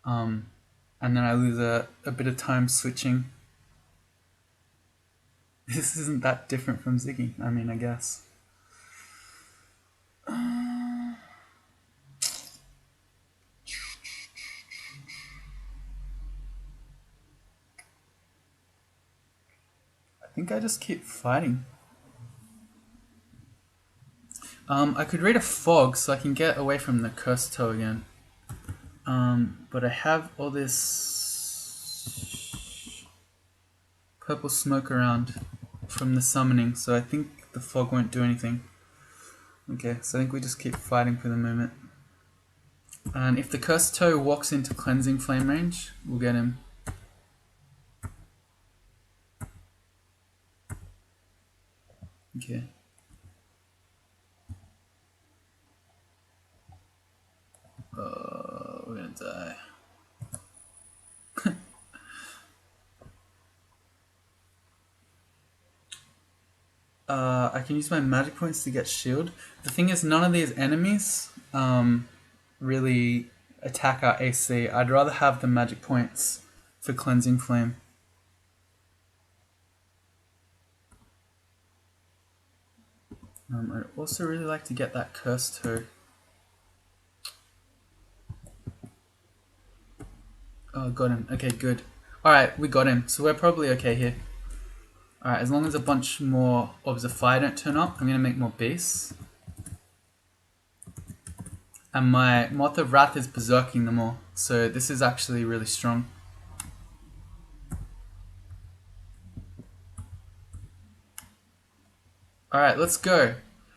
Speaker 1: And then I lose a bit of time switching. This isn't that different from Zigging, I mean, I guess. I think I just keep fighting. I could read a fog so I can get away from the cursed toe again. But I have all this purple smoke around from the summoning, so I think the fog won't do anything. Okay, so I think we just keep fighting for the moment. And if the cursed toe walks into cleansing flame range, we'll get him. Okay. We're gonna die. I can use my magic points to get shield. The thing is, none of these enemies really attack our AC. I'd rather have the magic points for cleansing flame. I'd also really like to get that cursed toe. Oh, got him. Okay, good. Alright, we got him. So we're probably okay here. Alright, as long as a bunch more orbs of fire don't turn up, I'm going to make more beasts. And my Moth of Wrath is berserking them all. So this is actually really strong. Alright, let's go.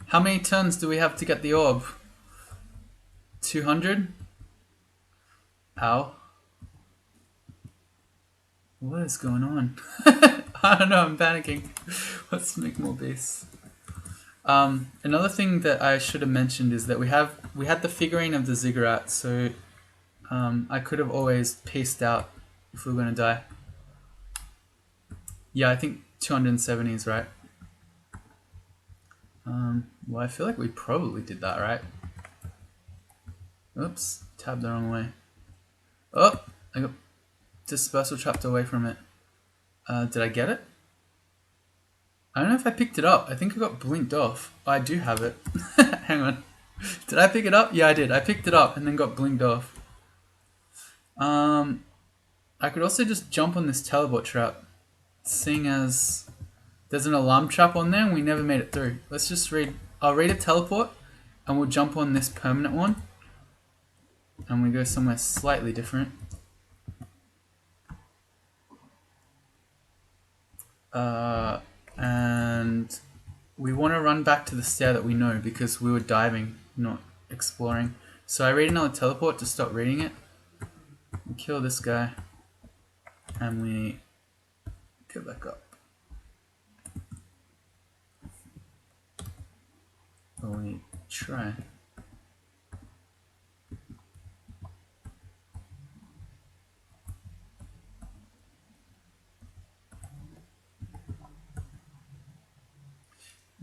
Speaker 1: How many turns do we have to get the orb? 200? Ow. What is going on? I don't know, I'm panicking. Let's make more beasts. Another thing that I should have mentioned is that we had the figurine of the ziggurat, so I could have always pieced out if we were going to die. Yeah, I think 270 is right. Well, I feel like we probably did that, right? Oops, tabbed the wrong way. Oh, I got dispersal trapped away from it. Did I get it? I don't know if I picked it up. I think I got blinked off. Oh, I do have it. Hang on. Did I pick it up? Yeah, I did. I picked it up and then got blinked off. I could also just jump on this teleport trap, seeing as there's an alarm trap on there and we never made it through. Let's just read. I'll read a teleport and we'll jump on this permanent one. And we go somewhere slightly different. And we want to run back to the stair that we know because we were diving, not exploring. So I read another teleport to stop reading it. We kill this guy. And we go back up. Or we try.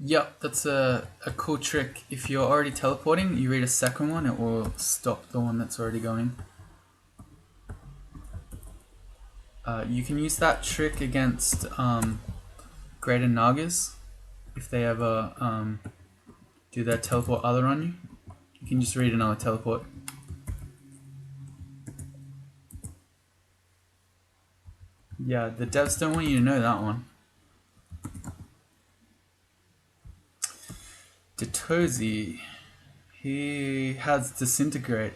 Speaker 1: Yep, that's a cool trick. If you're already teleporting, you read a second one, it will stop the one that's already going. You can use that trick against greater Nagas if they ever do their teleport other on you. You can just read another teleport. Yeah, the devs don't want you to know that one. Deter Cozy. He has Disintegrate.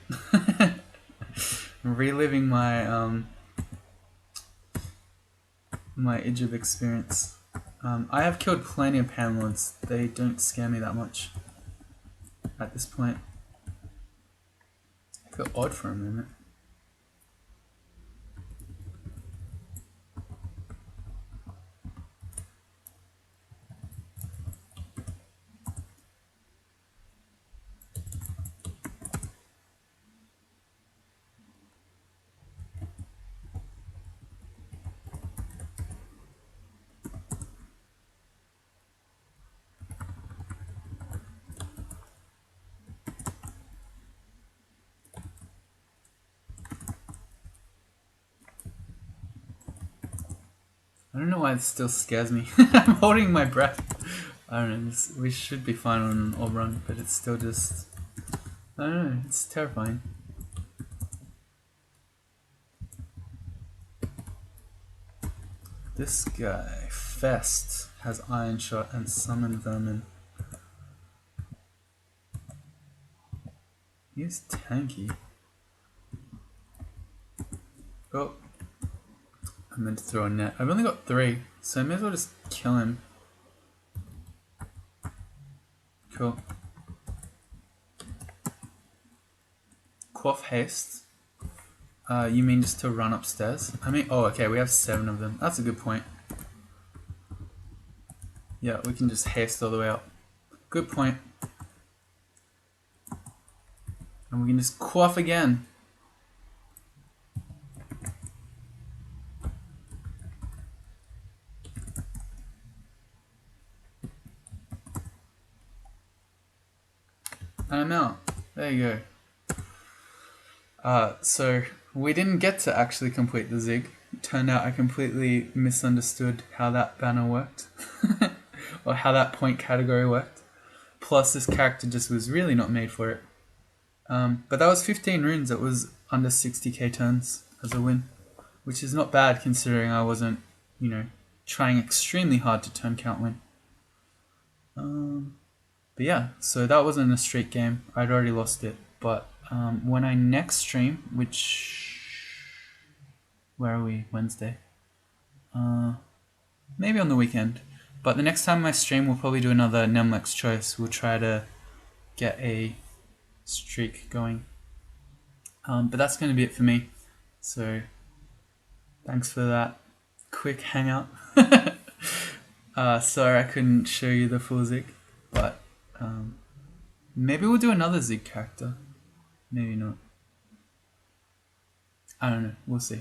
Speaker 1: Reliving my my Age of experience. I have killed plenty of Panlords. They don't scare me that much at this point. I feel odd for a moment. I don't know why it still scares me. I'm holding my breath. I don't know, we should be fine on an all run, but it's still just... I don't know, it's terrifying. This guy, Fest, has Iron Shot and Summon Vermin. He's tanky. Oh. I meant to throw a net. I've only got 3, so I may as well just kill him. Cool. Quaff Haste. You mean just to run upstairs? I mean, oh, okay, we have 7 of them. That's a good point. Yeah, we can just haste all the way up. Good point. And we can just quaff again. And I'm out. There you go. So we didn't get to actually complete the Zig. It turned out I completely misunderstood how that banner worked. Or how that point category worked. Plus this character just was really not made for it. But that was 15 runes. It was under 60k turns as a win. Which is not bad considering I wasn't, you know, trying extremely hard to turn count win. But yeah, so that wasn't a straight game. I'd already lost it. But when I next stream, which... Where are we? Wednesday? Maybe on the weekend. But the next time I stream, we'll probably do another Nemlex choice. We'll try to get a streak going. But that's going to be it for me. So, thanks for that quick hangout. Sorry I couldn't show you the full Zig. But maybe we'll do another Zig character. Maybe not. I don't know. We'll see.